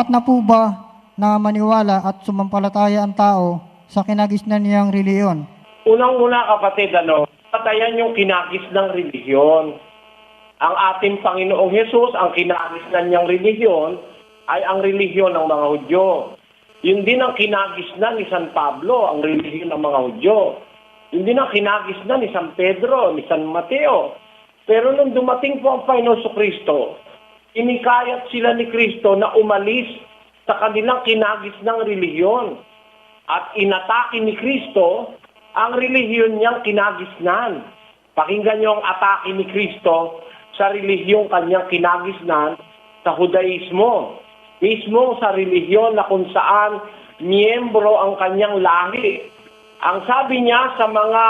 na po ba na maniwala at sumampalataya ang tao sa kinagisnan niyang reliyon? Unang-una kapatid, patayan yung kinagis ng relihiyon. Ang ating Panginoong Hesus, ang kinagisnan niyang relihiyon ay ang relihiyon ng mga Hudyo. Yun din ang kinagisnan ni San Pablo, ang relihiyon ng mga Hudyo. Yun din ang kinagisnan ni San Pedro, ni San Mateo. Pero nung dumating po ang Panginoon Kristo, inikayat sila ni Kristo na umalis sa kanilang kinagis ng relihiyon. At inatake ni Kristo ang relihiyon niyang kinagisnan. Pakinggan niyo ang atake ni Kristo sa relihiyong kanyang kinagisnan sa Judaismo. Mismo sa relihiyon na kung saan miyembro ang kanyang lahi. Ang sabi niya sa mga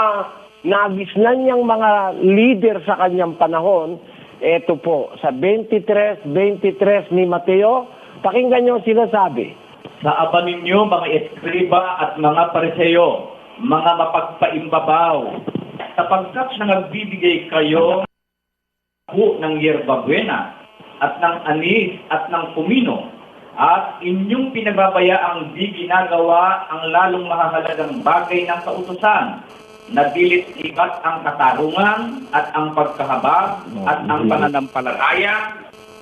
nagisnan niyang mga leader sa kanyang panahon, eto po, sa 23 ni Mateo, pakinggan niyo sinasabi. Sa aba ninyo, mga eskriba at mga pariseyo, mga mapagpaimbabaw, sapagkat na nagbibigay kayo ng yerba buena at ng anis at ng kumino, at inyong pinagbabayaang di ginagawa ang lalong mahahalagang bagay ng kautusan, na dilit ibat ang katarungan at ang pagkahabag at ang pananampalataya.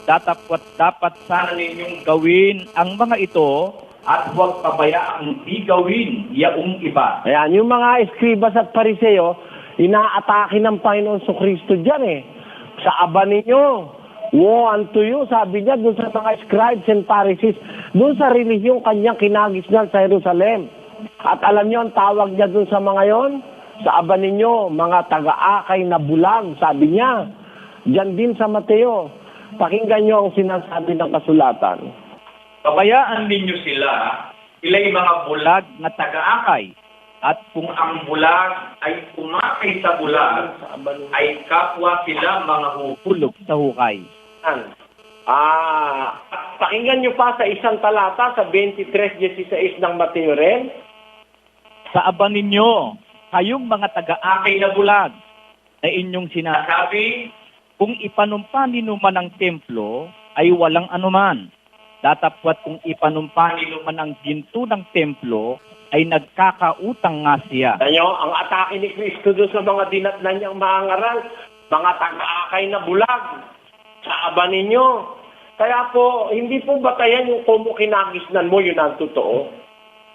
Dapat sana ninyong gawin ang mga ito at huwag pabayaang di gawin yaong iba. Ayan, yung mga eskribas at pariseo, inaatake ng Panginoon Kristo dyan Sa aba ninyo, woe unto you, sabi niya doon sa mga scribes and Pharisees, doon sa relihiyong kanyang kinagisnan sa Jerusalem. At alam niyo ang tawag niya doon sa mga yon? Sa aba ninyo, mga taga-akay na bulang, sabi niya. Diyan din sa Mateo. Pakinggan niyo ang sinasabi ng kasulatan. Pabayaan ninyo sila'y mga bulag na taga-akay. At kung ang bulag ay umakay sa bulag, ay kapwa sila mga huhulog sa hukay. Pakinggan niyo pa sa isang talata sa 23:16 ng Mateo rin. Sa aba ninyo, kayong mga taga-akay na bulag, na inyong sinasabi, kung ipanumpa ninuman ang templo, ay walang anuman. Datapwat kung ipanumpa ninuman ang ginto ng templo, ay nagkakautang nga siya. Tanyo, ang atake ni Kristo doon sa mga dinatnan niyang mga ngaral, mga taga-akay na bulag, sa aba ninyo. Kaya po, hindi po batayan yung kung kinagisnan mo, yun ang totoo.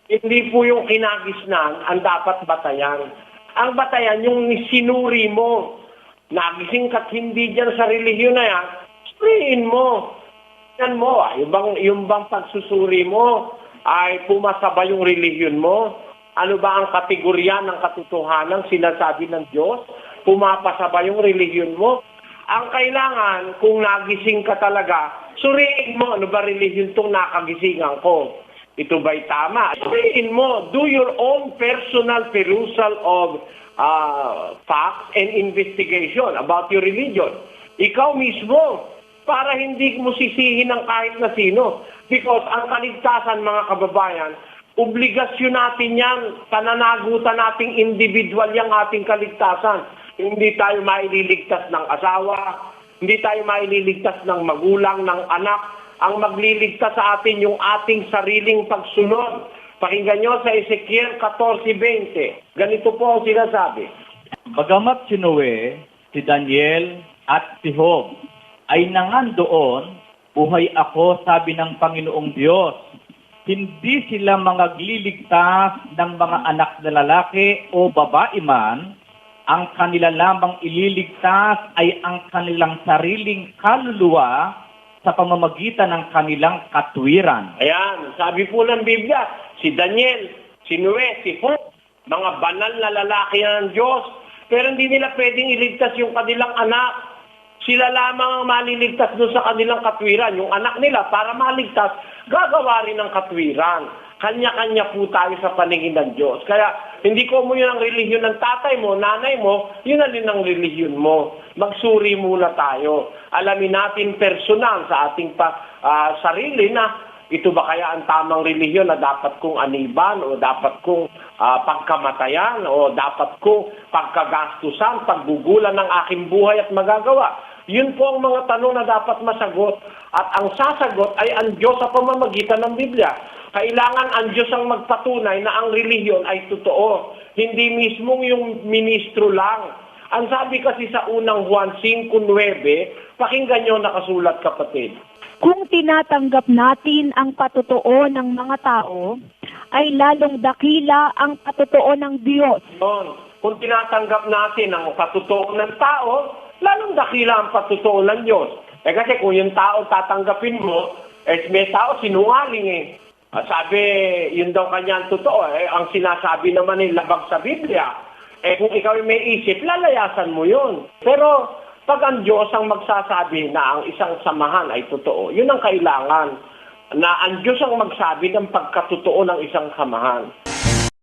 Hindi po yung kinagisnan ang dapat batayan. Ang batayan yung sinuri mo. Nagising ka't hindi dyan sa relihiyon na yan, suriin mo. Yan mo, yung bang pagsusuri mo ay pumasaba yung relihiyon mo? Ano ba ang kategorya ng katotohanan sinasabi ng Diyos? Pumapasaba yung relihiyon mo? Ang kailangan, kung nagising ka talaga, suriin mo, ano ba relihiyon itong nakagisingan ko? Ito ba'y tama? Suriin mo, do your own personal perusal of facts and investigation about your religion. Ikaw mismo, para hindi mo sisihin ng kahit na sino. Because ang kaligtasan, mga kababayan, obligasyon natin yan, pananagutan nating individual yung ating kaligtasan. Hindi tayo maililigtas ng asawa, hindi tayo maililigtas ng magulang, ng anak. Ang magliligtas sa atin yung ating sariling pagsunod. Pakinggan nyo sa Ezekiel 14:20. Ganito po ang sinasabi. Bagamat si Noe, si Daniel, at si Job ay nangandoon, buhay ako, sabi ng Panginoong Diyos. Hindi sila magliligtas ng mga anak na lalaki o babae man. Ang kanila lamang ililigtas ay ang kanilang sariling kaluluwa sa pamamagitan ng kanilang katwiran. Ayan, sabi po ng Biblia, si Daniel, si Noe, si Job, mga banal na lalaki ng Diyos, pero hindi nila pwedeng iligtas yung kanilang anak. Sila lamang ang maliligtas doon sa kanilang katwiran. Yung anak nila, para maligtas, gagawa rin ng katwiran. Kanya-kanya po tayo sa paningin ng Diyos. Kaya, hindi ko mo yun ang relihiyon ng tatay mo, nanay mo, yun na rin ang relihiyon mo. Magsuri muna tayo. Alamin natin personal sa ating sarili na ito ba kaya ang tamang relihiyon na dapat kong aniban o dapat kong pagkamatayan o dapat kong pagkagastusan, paggugulan ng aking buhay at magagawa. Yun po ang mga tanong na dapat masagot. At ang sasagot ay ang Diyos sa pamamagitan ng Biblia. Kailangan ang Diyos ang magpatunay na ang relihiyon ay totoo. Hindi mismong yung ministro lang. Ang sabi kasi sa unang Juan 5:9, pakinggan nyo nakasulat, kapatid. Kung tinatanggap natin ang patotoo ng mga tao, ay lalong dakila ang patotoo ng Diyos. Yun. Kung tinatanggap natin ang patotoo ng tao, lalong dakila ang patotoo ng Diyos. Kasi kung yung tao tatanggapin mo, may tao sinungaling eh. Sabi, yun daw kanyang totoo. Ang sinasabi naman ay labag sa Biblia. Kung ikaw may isip, lalayasan mo yun. Pero pag ang Diyos ang magsasabi na ang isang samahan ay totoo, yun ang kailangan. Na ang Diyos ang magsabi ng pagkatotoo ng isang samahan.